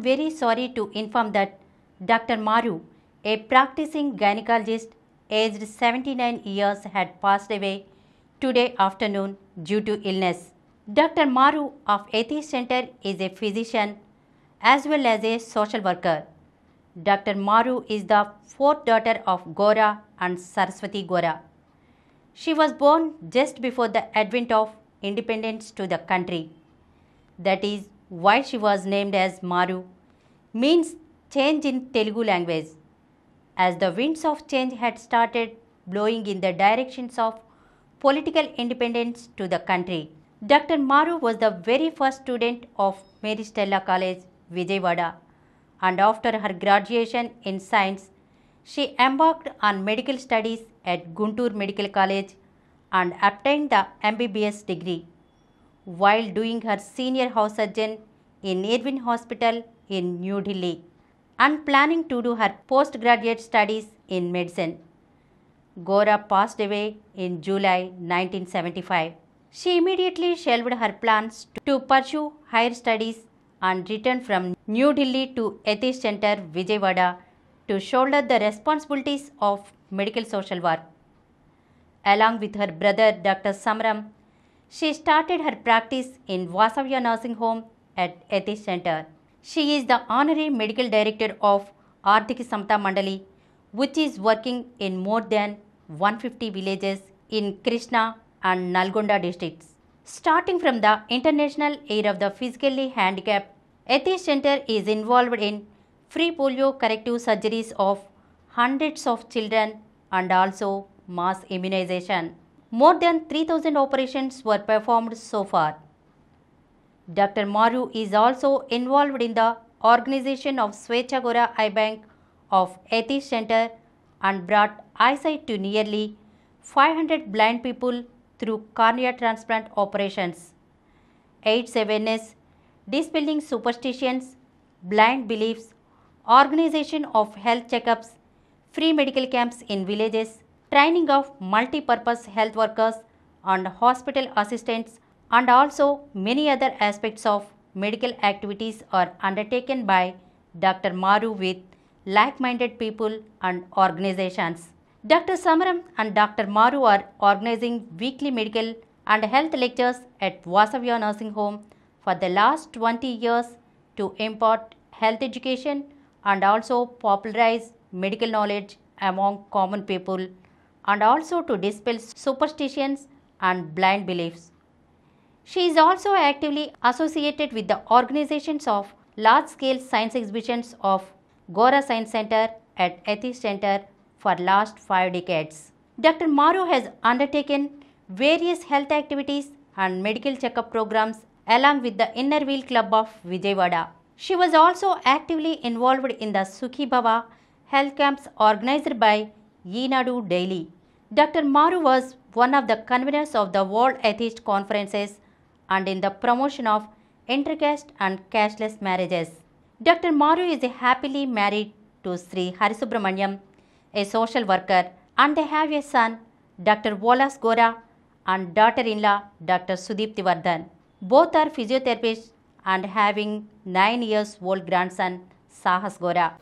very sorry to inform that Dr. Maru, a practicing gynecologist aged 79 years, had passed away today afternoon due to illness. Dr. Maru of Atheist Center is a physician as well as a social worker. Dr. Maru is the fourth daughter of Gora and Saraswati Gora. She was born just before the advent of independence to the country. That is why she was named as Maru, means change in Telugu language, as the winds of change had started blowing in the directions of political independence to the country. Dr. Maru was the very first student of Mary Stella College, Vijayawada, and after her graduation in science, she embarked on medical studies at Guntur Medical College and obtained the MBBS degree, while doing her senior house surgeon in Irvine Hospital in New Delhi and planning to do her postgraduate studies in medicine. Gora passed away in July 1975. She immediately shelved her plans to pursue higher studies and returned from New Delhi to Atheist Center, Vijayawada, to shoulder the responsibilities of medical social work. Along with her brother Dr. Samaram, she started her practice in Vasavya Nursing Home at Atheist Center. She is the Honorary Medical Director of Ardhika Samta Mandali, which is working in more than 150 villages in Krishna and Nalgonda districts. Starting from the International Year of the Physically Handicapped, Atheist Center is involved in free polio corrective surgeries of hundreds of children and also mass immunization. More than 3,000 operations were performed so far. Dr. Maru is also involved in the organization of Swecha Gora Eye Bank of Atheist Center and brought eyesight to nearly 500 blind people through cornea transplant operations. AIDS awareness, dispelling superstitions, blind beliefs, organization of health checkups, free medical camps in villages, training of multi-purpose health workers and hospital assistants, and also many other aspects of medical activities are undertaken by Dr. Maru with like-minded people and organizations. Dr. Samaram and Dr. Maru are organizing weekly medical and health lectures at Vasavya Nursing Home for the last 20 years to impart health education and also popularize medical knowledge among common people and also to dispel superstitions and blind beliefs. She is also actively associated with the organizations of large-scale science exhibitions of Gora Science Center at Atheist Center for last 5 decades. Dr. Maru has undertaken various health activities and medical checkup programs along with the Inner Wheel Club of Vijayawada. She was also actively involved in the Sukhi Bhava health camps organized by Yeenadu Daily. Dr. Maru was one of the conveners of the World Atheist Conferences and in the promotion of intercaste and cashless marriages. Dr. Maru is happily married to Sri Harisubramanyam, a social worker, and they have a son, Dr. Volas Gora, and daughter-in-law, Dr. Sudipti Vardhan. Both are physiotherapists and having 9 years old grandson, Sahas Gora.